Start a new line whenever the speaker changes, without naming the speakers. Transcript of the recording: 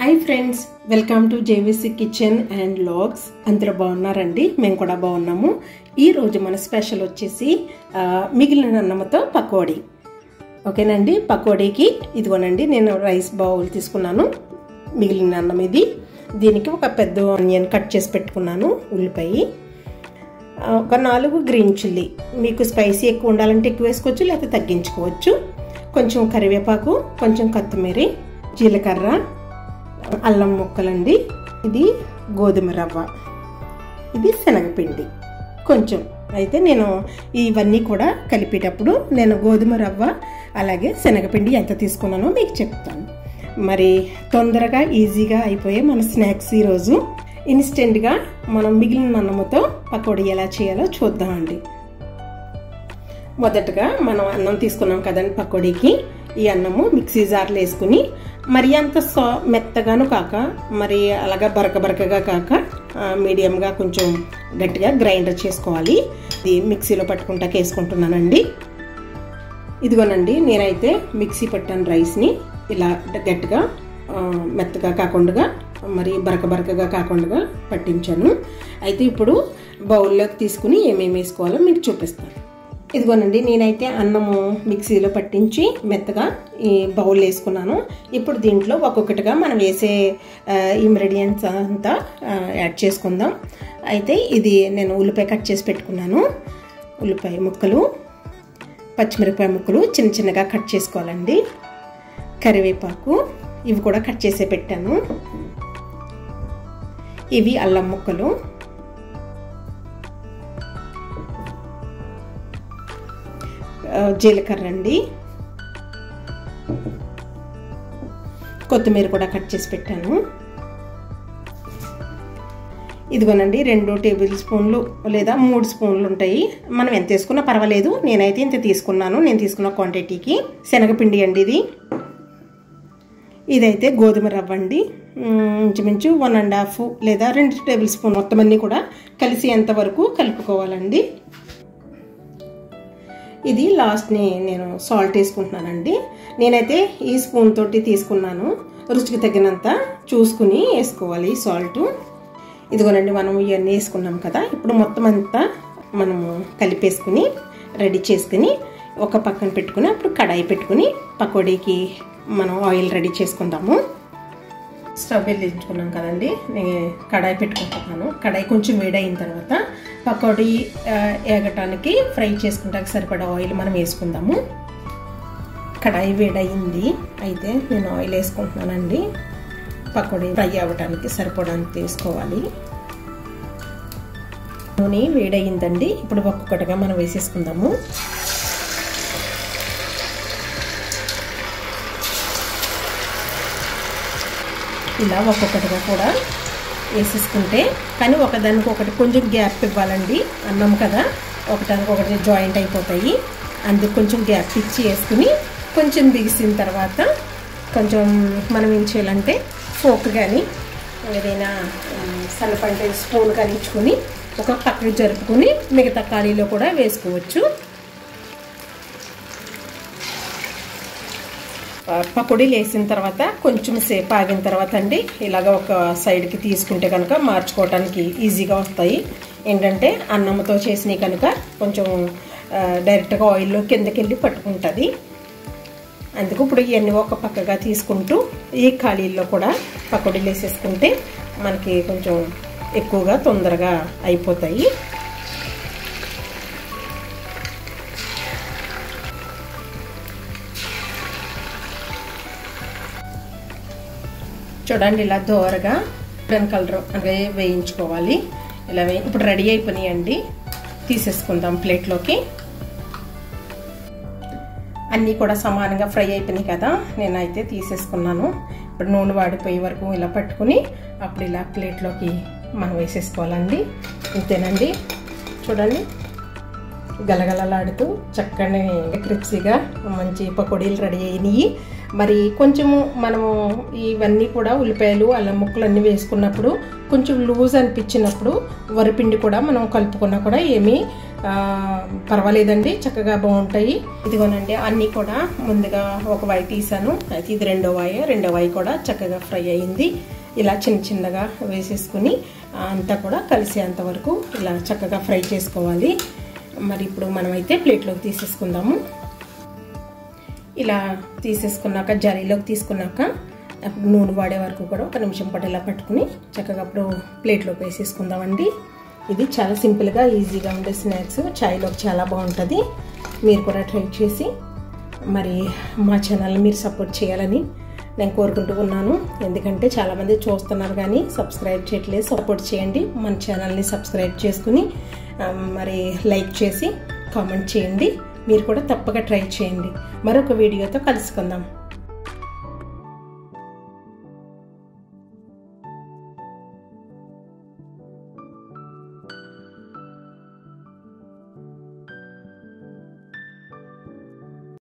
Hi friends, welcome to JVC kitchen and vlogs. అందరూ బాగున్నారండి? మేము కూడా బాగున్నాము. ఈరోజు మన స్పెషల్ వచ్చేసి మిగిలిన అన్నంతో పకోడీ. ఓకేనండి, పకోడీకి ఇదిగోనండి నేను రైస్ బౌల్ తీసుకున్నాను. మిగిలిన అన్నం ఇది. దీనికి ఒక పెద్ద ఆనియన్ కట్ చేసి పెట్టుకున్నాను, ఉల్లిపాయ, ఒక 4 గ్రీన్ చిల్లీ. మీకు స్పైసీ ఎక్కువ ఉండాలంటే ఎక్కువ వేసుకోవచ్చు, లేకపోతే తగ్గించుకోవచ్చు. కొంచెం కరివేపాకు, కొంచెం కొత్తిమీర, జీలకర్ర, అల్లం ముక్కలండి. ఇది గోధుమ రవ్వ, ఇది శనగపిండి కొంచెం. అయితే నేను ఇవన్నీ కూడా కలిపేటప్పుడు నేను గోధుమ రవ్వ అలాగే శనగపిండి ఎంత తీసుకున్నానో మీకు చెప్తాను. మరి తొందరగా ఈజీగా అయిపోయే మన స్నాక్స్ ఈరోజు ఇన్స్టెంట్గా మనం మిగిలిన అన్నంతో పకోడీ ఎలా చేయాలో చూద్దామండి. మొదటగా మనం అన్నం తీసుకున్నాం కదండి పకోడీకి. ఈ అన్నము మిక్సీ జార్లో వేసుకుని మరి అంత మెత్తగాను కాక మరి అలాగా బరకగా కాక మీడియంగా కొంచెం గట్టిగా గ్రైండర్ చేసుకోవాలి. ఇది మిక్సీలో పట్టుకుంటాక వేసుకుంటున్నానండి. ఇదిగోనండి, నేనైతే మిక్సీ పట్టాను రైస్ని. ఇలా గట్టిగా మెత్తగా కాకుండా మరి బరకగా కాకుండా పట్టించాను. అయితే ఇప్పుడు బౌల్లోకి తీసుకుని ఏమేమి వేసుకోవాలో మీకు చూపిస్తాను. ఇదిగోనండి, నేనైతే అన్నము మిక్సీలో పట్టించి మెత్తగా ఈ బౌల్ వేసుకున్నాను. ఇప్పుడు దీంట్లో ఒక్కొక్కటిగా మనం వేసే ఇంగ్రీడియంట్స్ అంతా యాడ్ చేసుకుందాం. అయితే ఇది నేను ఉల్లిపాయ కట్ చేసి పెట్టుకున్నాను. ఉల్లిపాయ ముక్కలు, పచ్చిమిరపకాయ ముక్కలు చిన్నగా కట్ చేసుకోవాలండి. కరివేపాకు, ఇవి కూడా కట్ చేసే పెట్టాను. ఇవి అల్లం ముక్కలు, జీలకర్ర అండి, కొత్తిమీర కూడా కట్ చేసి పెట్టాను. ఇదిగోనండి 2 టేబుల్ స్పూన్లు లేదా 3 స్పూన్లు ఉంటాయి. మనం ఎంత వేసుకున్నా పర్వాలేదు. నేనైతే ఇంత తీసుకున్నాను, నేను తీసుకున్న క్వాంటిటీకి. శనగపిండి అండి ఇది. ఇదైతే గోధుమ రవ్వ అండి. ఇంచుమించు 1½ లేదా 2 టేబుల్ స్పూన్ మొత్తం అన్నీ కూడా కలిసి ఎంతవరకు కలుపుకోవాలండి. ఇది లాస్ట్ని నేను సాల్ట్ వేసుకుంటున్నానండి. నేనైతే ఈ స్పూన్ తోటి తీసుకున్నాను. రుచికి తగినంత చూసుకుని వేసుకోవాలి సాల్ట్. ఇదిగోనండి, మనం ఇవన్నీ వేసుకున్నాం కదా. ఇప్పుడు మొత్తం అంతా మనము కలిపేసుకుని రెడీ చేసుకుని ఒక పక్కన పెట్టుకుని అప్పుడు కడాయి పెట్టుకుని పకోడీకి మనం ఆయిల్ రెడీ చేసుకుందాము. స్టవ్ వెలిగించుకున్నాం కదండి, నేను కడాయి పెట్టుకుంటున్నాను. కడాయి కొంచెం వేడైన తర్వాత పకోడీ ఏగటానికి ఫ్రై చేసుకుంటానికి సరిపడా ఆయిల్ మనం వేసుకుందాము. కడాయి వేడయింది. అయితే నేను ఆయిల్ వేసుకుంటున్నానండి. పకోడీ ఫ్రై అవ్వడానికి సరిపడానికి వేసుకోవాలి. నూనె వేడయిందండి. ఇప్పుడు ఒక్కొక్కటిగా మనం వేసేసుకుందాము. ఇలా ఒక్కొక్కటిగా కూడా వేసేసుకుంటే, కానీ ఒకదానికొకటి కొంచెం గ్యాప్ ఇవ్వాలండి. అన్నం కదా, ఒకదానికొకటి జాయింట్ అయిపోతాయి. అందుకు కొంచెం గ్యాప్ ఇచ్చి వేసుకుని కొంచెం బిగిసిన తర్వాత కొంచెం మనం ఏం చేయాలంటే ఫోక్ కానీ ఏదైనా సన్నపంట స్పూన్ కానీ ఇచ్చుకొని ఒక పక్కకి జరుపుకొని మిగతా ఖాళీలో కూడా వేసుకోవచ్చు. పకోడీలు వేసిన తర్వాత కొంచెం సేపు ఆగిన తర్వాత అండి ఇలాగ ఒక సైడ్కి తీసుకుంటే కనుక మార్చుకోవడానికి ఈజీగా వస్తాయి. ఏంటంటే అన్నంతో చేసినవి కనుక కొంచెం డైరెక్ట్గా ఆయిల్లో కిందకి వెళ్ళి పట్టుకుంటుంది. అందుకు ఇప్పుడు ఇవన్నీ ఒక పక్కగా తీసుకుంటూ ఈ ఖాళీల్లో కూడా పకోడీలు వేసేసుకుంటే మనకి కొంచెం ఎక్కువగా తొందరగా అయిపోతాయి. చూడండి, ఇలా దోరగా బ్రౌన్ కలర్ అంటే వేయించుకోవాలి. ఇలా ఇప్పుడు రెడీ అయిపోయినాయండి. తీసేసుకుందాం ప్లేట్లోకి. అన్నీ కూడా సమానంగా ఫ్రై అయిపోయినాయి కదా, నేనైతే తీసేసుకున్నాను. ఇప్పుడు నూనె వాడిపోయే వరకు ఇలా పట్టుకుని అప్పుడు ఇలా ప్లేట్లోకి మనం వేసేసుకోవాలండి. ఇంతేనండి, చూడండి గలగలలాడుతూ చక్కని క్రిప్సీగా మంచి పకోడీలు రెడీ అయినాయి. మరి కొంచెము మనము ఇవన్నీ కూడా ఉల్లిపాయలు అల్లం ముక్కలు అన్నీ వేసుకున్నప్పుడు కొంచెం లూజ్ అనిపించినప్పుడు వరిపిండి కూడా మనం కలుపుకున్నా కూడా ఏమీ పర్వాలేదండి, చక్కగా బాగుంటాయి. ఇదిగోనండి అన్నీ కూడా ముందుగా ఒక వాయి తీసాను. అయితే ఇది రెండో వాయి కూడా చక్కగా ఫ్రై అయింది. ఇలా చిన్న చిన్నగా వేసేసుకుని అంతా కూడా కలిసేంత వరకు ఇలా చక్కగా ఫ్రై చేసుకోవాలి. మరి ఇప్పుడు మనమైతే ప్లేట్లోకి తీసేసుకుందాము. ఇలా తీసేసుకున్నాక జాలీలోకి తీసుకున్నాక అప్పుడు నూనె వాడే వరకు కూడా 1 నిమిషం పాటు ఇలా పట్టుకుని చక్కగా అప్పుడు ప్లేట్లోకి వేసేసుకుందామండి. ఇది చాలా సింపుల్గా ఈజీగా ఉండే స్నాక్స్, చాయ్లోకి చాలా బాగుంటుంది. మీరు కూడా ట్రై చేసి మరి మా ఛానల్ని మీరు సపోర్ట్ చేయాలని నేను కోరుకుంటూ ఉన్నాను. ఎందుకంటే చాలామంది చూస్తున్నారు కానీ సబ్స్క్రైబ్ చేయట్లేదు. సపోర్ట్ చేయండి, మన ఛానల్ని సబ్స్క్రైబ్ చేసుకుని మరి లైక్ చేసి కామెంట్ చేయండి. మీరు కూడా తప్పక ట్రై చేయండి. మరొక వీడియోతో కలుసుకుందాం.